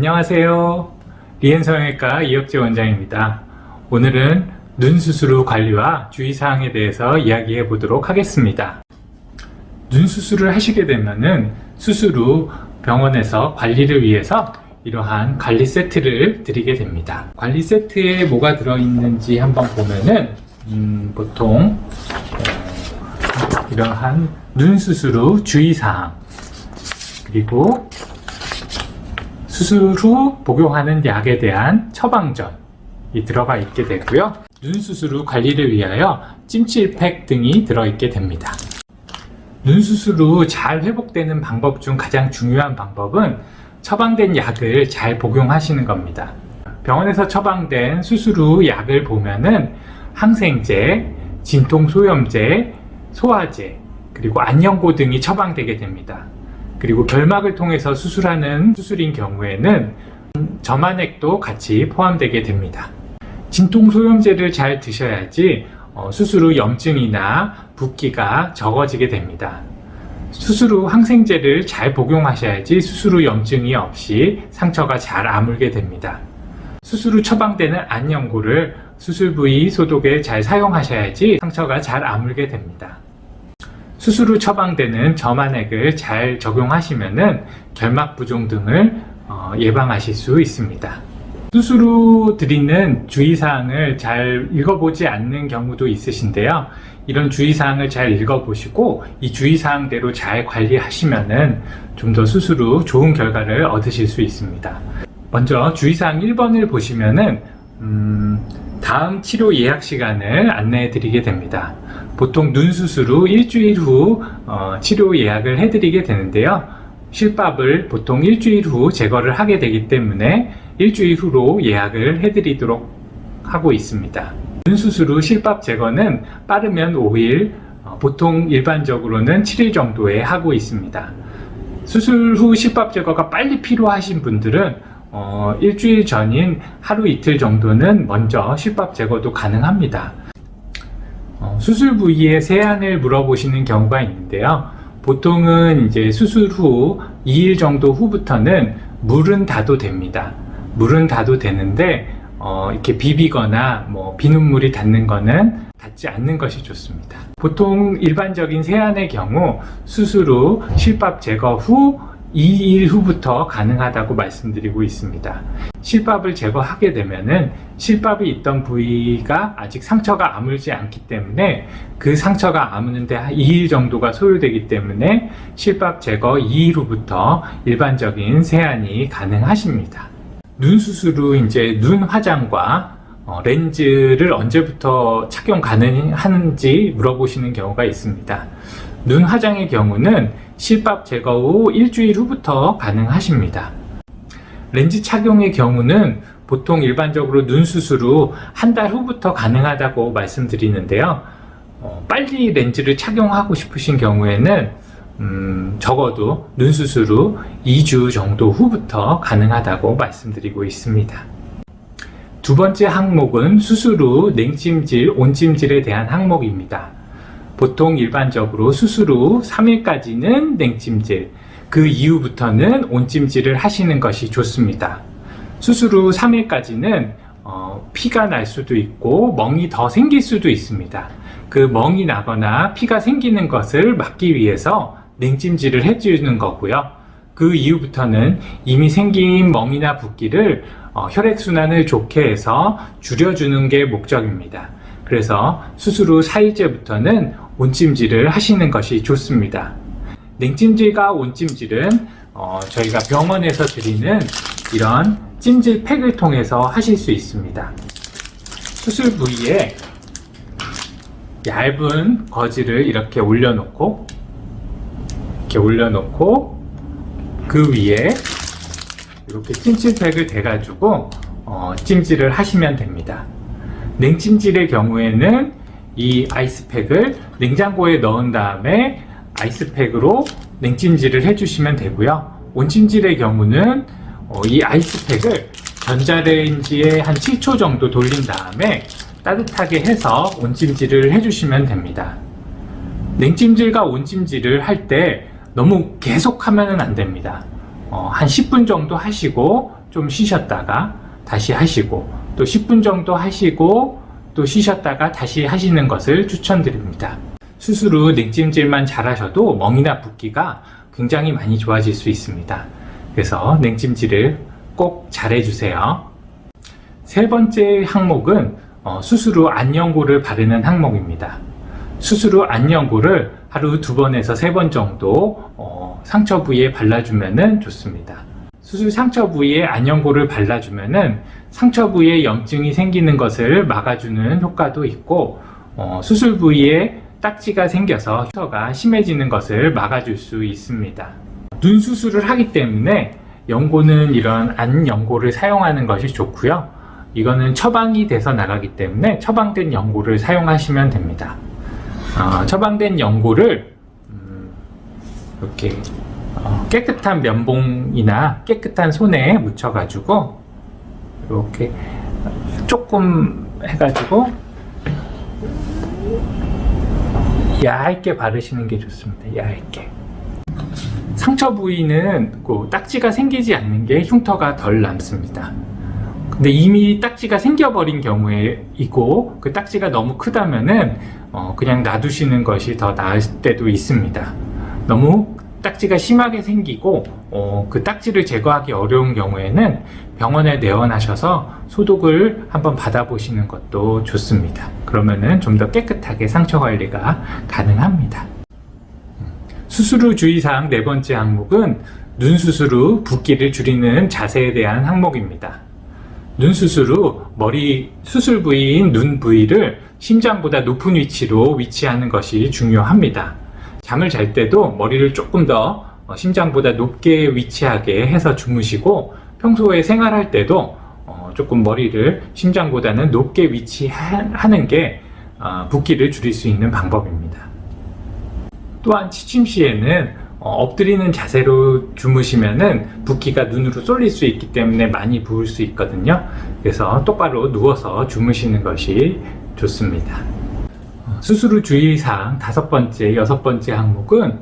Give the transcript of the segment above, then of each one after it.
안녕하세요. 리엔성형외과 이혁재 원장입니다. 오늘은 눈 수술 후 관리와 주의사항에 대해서 이야기해 보도록 하겠습니다. 눈 수술을 하시게 되면은 수술 후 병원에서 관리를 위해서 이러한 관리 세트를 드리게 됩니다. 관리 세트에 뭐가 들어있는지 한번 보면은 보통 이러한 눈 수술 후 주의사항, 그리고 수술 후 복용하는 약에 대한 처방전이 들어가 있게 되고요. 눈 수술 후 관리를 위하여 찜질팩 등이 들어있게 됩니다. 눈 수술 후 잘 회복되는 방법 중 가장 중요한 방법은 처방된 약을 잘 복용하시는 겁니다. 병원에서 처방된 수술 후 약을 보면은 항생제, 진통소염제, 소화제, 그리고 안연고 등이 처방되게 됩니다. 그리고 결막을 통해서 수술하는 수술인 경우에는 점안액도 같이 포함되게 됩니다. 진통소염제를 잘 드셔야지 수술 후 염증이나 붓기가 적어지게 됩니다. 수술 후 항생제를 잘 복용하셔야지 수술 후 염증이 없이 상처가 잘 아물게 됩니다. 수술 후 처방되는 안연고를 수술 부위 소독에 잘 사용하셔야지 상처가 잘 아물게 됩니다. 수술 후 처방되는 점안액을 잘 적용하시면은 결막 부종 등을 예방하실 수 있습니다. 수술 후 드리는 주의사항을 잘 읽어보지 않는 경우도 있으신데요. 이런 주의사항을 잘 읽어보시고 이 주의사항대로 잘 관리하시면은 좀 더 수술 후 좋은 결과를 얻으실 수 있습니다. 먼저 주의사항 1번을 보시면은 다음 치료 예약 시간을 안내해 드리게 됩니다. 보통 눈 수술 후 일주일 후 치료 예약을 해드리게 되는데요. 실밥을 보통 일주일 후 제거를 하게 되기 때문에 일주일 후로 예약을 해드리도록 하고 있습니다. 눈 수술 후 실밥 제거는 빠르면 5일, 보통 일반적으로는 7일 정도에 하고 있습니다. 수술 후 실밥 제거가 빨리 필요하신 분들은 일주일 전인 하루 이틀 정도는 먼저 실밥 제거도 가능합니다. 수술 부위의 세안을 물어보시는 경우가 있는데요. 보통은 이제 수술 후 2일 정도 후부터는 물은 닿아도 됩니다. 물은 닿아도 되는데 이렇게 비비거나 비눗물이 닿는 거는 닿지 않는 것이 좋습니다. 보통 일반적인 세안의 경우 수술 후 실밥 제거 후 2일 후부터 가능하다고 말씀드리고 있습니다. 실밥을 제거하게 되면은 실밥이 있던 부위가 아직 상처가 아물지 않기 때문에 그 상처가 아무는데 2일 정도가 소요되기 때문에 실밥 제거 2일 후부터 일반적인 세안이 가능하십니다. 눈 수술 후 이제 눈 화장과 렌즈를 언제부터 착용 가능한지 물어보시는 경우가 있습니다. 눈 화장의 경우는 실밥 제거 후 일주일 후부터 가능하십니다. 렌즈 착용의 경우는 보통 일반적으로 눈 수술 후 한 달 후부터 가능하다고 말씀드리는데요. 빨리 렌즈를 착용하고 싶으신 경우에는 적어도 눈 수술 후 2주 정도 후부터 가능하다고 말씀드리고 있습니다. 두 번째 항목은 수술 후 냉찜질, 온찜질에 대한 항목입니다. 보통 일반적으로 수술 후 3일까지는 냉찜질, 그 이후부터는 온찜질을 하시는 것이 좋습니다. 수술 후 3일까지는 피가 날 수도 있고 멍이 더 생길 수도 있습니다. 그 멍이 나거나 피가 생기는 것을 막기 위해서 냉찜질을 해주는 거고요. 그 이후부터는 이미 생긴 멍이나 붓기를 혈액순환을 좋게 해서 줄여주는 게 목적입니다. 그래서 수술 후 4일째부터는 온찜질을 하시는 것이 좋습니다. 냉찜질과 온찜질은 저희가 병원에서 드리는 이런 찜질팩을 통해서 하실 수 있습니다. 수술 부위에 얇은 거즈를 이렇게 올려놓고 그 위에 이렇게 찜질팩을 대가지고 찜질을 하시면 됩니다. 냉찜질의 경우에는 이 아이스팩을 냉장고에 넣은 다음에 아이스팩으로 냉찜질을 해주시면 되고요. 온찜질의 경우는 이 아이스팩을 전자레인지에 한 7초 정도 돌린 다음에 따뜻하게 해서 온찜질을 해주시면 됩니다. 냉찜질과 온찜질을 할 때 너무 계속 하면 안 됩니다. 한 10분 정도 하시고 좀 쉬셨다가 다시 하시고 또 10분 정도 하시고 또 쉬셨다가 다시 하시는 것을 추천드립니다. 수술 후 냉찜질만 잘 하셔도 멍이나 붓기가 굉장히 많이 좋아질 수 있습니다. 그래서 냉찜질을 꼭 잘 해주세요. 세 번째 항목은 수술 후 안연고를 바르는 항목입니다. 수술 후 안연고를 하루 2번에서 3번 정도 상처 부위에 발라주면 좋습니다. 수술 상처 부위에 안연고를 발라주면 상처 부위에 염증이 생기는 것을 막아주는 효과도 있고 수술 부위에 딱지가 생겨서 흉터가 심해지는 것을 막아줄 수 있습니다. 눈 수술을 하기 때문에 연고는 이런 안연고를 사용하는 것이 좋고요. 이거는 처방이 돼서 나가기 때문에 처방된 연고를 사용하시면 됩니다. 처방된 연고를 이렇게 깨끗한 면봉이나 깨끗한 손에 묻혀가지고 이렇게 조금 해가지고 얇게 바르시는 게 좋습니다. 얇게. 상처 부위는 딱지가 생기지 않는 게 흉터가 덜 남습니다. 근데 이미 딱지가 생겨버린 경우이고 그 딱지가 너무 크다면은 그냥 놔두시는 것이 더 나을 때도 있습니다. 너무 딱지가 심하게 생기고 그 딱지를 제거하기 어려운 경우에는 병원에 내원하셔서 소독을 한번 받아보시는 것도 좋습니다. 그러면은 좀 더 깨끗하게 상처 관리가 가능합니다. 수술 후 주의사항 네 번째 항목은 눈 수술 후 붓기를 줄이는 자세에 대한 항목입니다. 눈 수술 후 머리 수술 부위인 눈 부위를 심장보다 높은 위치로 위치하는 것이 중요합니다. 잠을 잘 때도 머리를 조금 더 심장보다 높게 위치하게 해서 주무시고 평소에 생활할 때도 조금 머리를 심장보다는 높게 위치하는 게 붓기를 줄일 수 있는 방법입니다. 또한 취침 시에는 엎드리는 자세로 주무시면은 붓기가 눈으로 쏠릴 수 있기 때문에 많이 부을 수 있거든요. 그래서 똑바로 누워서 주무시는 것이 좋습니다. 수술 후 주의사항 5번째, 6번째 항목은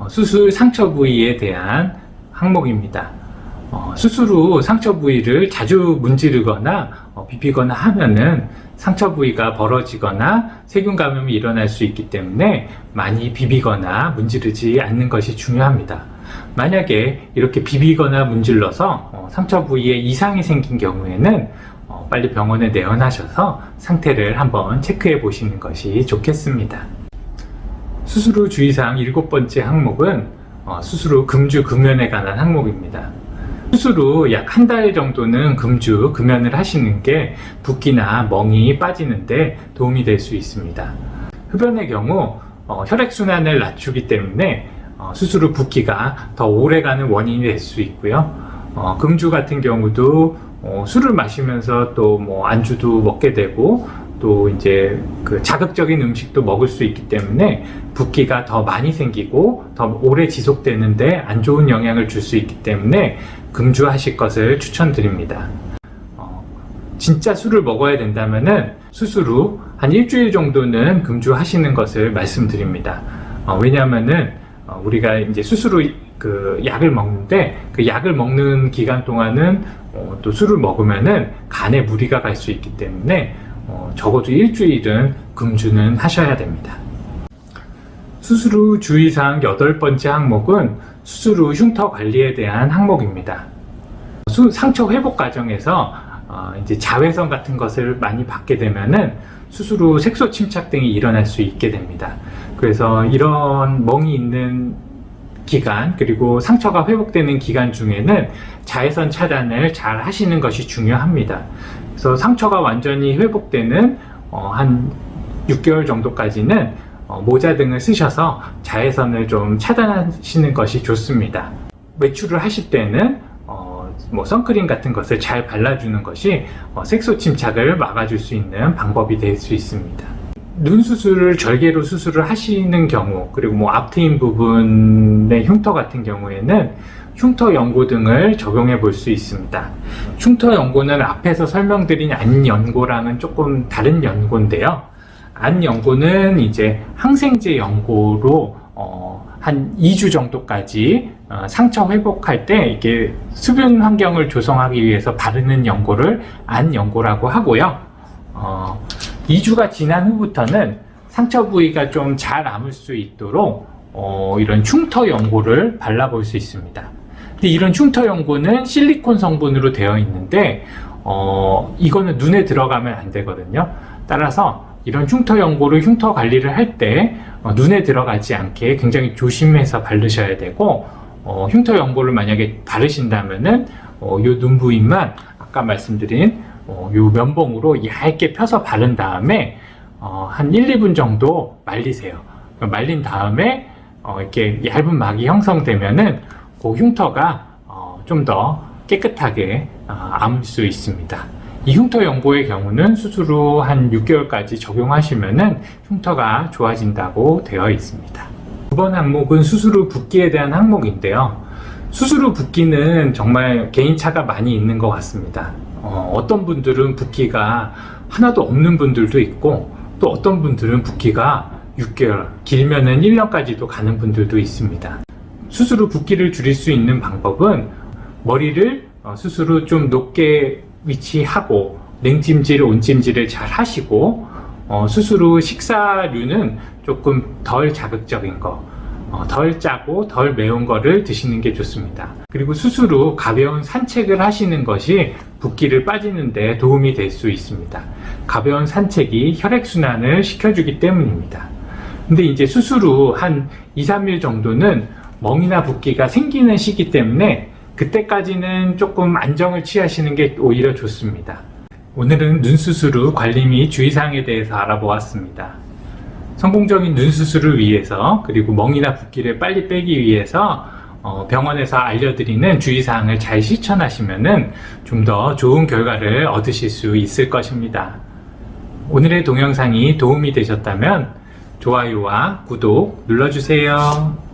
수술 상처 부위에 대한 항목입니다. 수술 후 상처 부위를 자주 문지르거나 비비거나 하면은 상처 부위가 벌어지거나 세균 감염이 일어날 수 있기 때문에 많이 비비거나 문지르지 않는 것이 중요합니다. 만약에 이렇게 비비거나 문질러서 상처 부위에 이상이 생긴 경우에는 빨리 병원에 내원하셔서 상태를 한번 체크해 보시는 것이 좋겠습니다. 수술 후 주의사항 7번째 항목은 수술 후 금주 금연에 관한 항목입니다. 수술 후 약 한 달 정도는 금주 금연을 하시는 게 붓기나 멍이 빠지는데 도움이 될 수 있습니다. 흡연의 경우 혈액순환을 낮추기 때문에 수술 후 붓기가 더 오래가는 원인이 될 수 있고요. 금주 같은 경우도 술을 마시면서 또 안주도 먹게 되고 또 이제 그 자극적인 음식도 먹을 수 있기 때문에 붓기가 더 많이 생기고 더 오래 지속되는데 안 좋은 영향을 줄 수 있기 때문에 금주하실 것을 추천드립니다. 진짜 술을 먹어야 된다면은 수술 후 한 일주일 정도는 금주하시는 것을 말씀드립니다. 왜냐하면은 우리가 이제 수술 후 그 약을 먹는데 그 약을 먹는 기간 동안은 또 술을 먹으면은 간에 무리가 갈 수 있기 때문에 적어도 일주일은 금주는 하셔야 됩니다. 수술 후 주의사항 8번째 항목은 수술 후 흉터 관리에 대한 항목입니다. 상처 회복 과정에서 이제 자외선 같은 것을 많이 받게 되면은 수술 후 색소 침착 등이 일어날 수 있게 됩니다. 그래서 이런 멍이 있는 기간 그리고 상처가 회복되는 기간 중에는 자외선 차단을 잘 하시는 것이 중요합니다. 그래서 상처가 완전히 회복되는 한 6개월 정도까지는 모자 등을 쓰셔서 자외선을 좀 차단하시는 것이 좋습니다. 외출을 하실 때는 선크림 같은 것을 잘 발라주는 것이 색소 침착을 막아줄 수 있는 방법이 될 수 있습니다. 눈 수술을 절개로 수술을 하시는 경우 그리고 앞트임 부분의 흉터 같은 경우에는 흉터 연고 등을 적용해 볼 수 있습니다. 흉터 연고는 앞에서 설명드린 안연고랑은 조금 다른 연고인데요. 안연고는 이제 항생제 연고로 한 2주 정도까지 상처 회복할 때 이게 수분 환경을 조성하기 위해서 바르는 연고를 안 연고라고 하고요. 2주가 지난 후부터는 상처 부위가 좀 잘 아물 수 있도록 이런 흉터 연고를 발라볼 수 있습니다. 근데 이런 흉터 연고는 실리콘 성분으로 되어 있는데 이거는 눈에 들어가면 안 되거든요. 따라서 이런 흉터 연고를 흉터 관리를 할 때 눈에 들어가지 않게 굉장히 조심해서 바르셔야 되고, 흉터 연고를 만약에 바르신다면은 요 눈 부위만 아까 말씀드린 요 면봉으로 얇게 펴서 바른 다음에 한 1, 2분 정도 말리세요. 말린 다음에 이렇게 얇은 막이 형성되면은 그 흉터가 좀 더 깨끗하게 아물 수 있습니다. 이 흉터 연고의 경우는 수술 후 한 6개월까지 적용하시면은 흉터가 좋아진다고 되어 있습니다. 두 번 항목은 수술 후 붓기에 대한 항목인데요. 수술 후 붓기는 정말 개인차가 많이 있는 것 같습니다. 어떤 분들은 붓기가 하나도 없는 분들도 있고, 또 어떤 분들은 붓기가 6개월, 길면은 1년까지도 가는 분들도 있습니다. 수술 후 붓기를 줄일 수 있는 방법은 머리를 수술 후 좀 높게 위치하고 냉찜질, 온찜질을 잘 하시고, 수술 후 식사류는 조금 덜 자극적인 거, 덜 짜고 덜 매운 거를 드시는 게 좋습니다. 그리고 수술 후 가벼운 산책을 하시는 것이 붓기를 빠지는 데 도움이 될 수 있습니다. 가벼운 산책이 혈액순환을 시켜주기 때문입니다. 근데 이제 수술 후 한 2, 3일 정도는 멍이나 붓기가 생기는 시기 때문에 그때까지는 조금 안정을 취하시는 게 오히려 좋습니다. 오늘은 눈 수술 후 관리 및 주의사항에 대해서 알아보았습니다. 성공적인 눈 수술을 위해서, 그리고 멍이나 붓기를 빨리 빼기 위해서 병원에서 알려드리는 주의사항을 잘 실천하시면은 좀 더 좋은 결과를 얻으실 수 있을 것입니다. 오늘의 동영상이 도움이 되셨다면 좋아요와 구독 눌러주세요.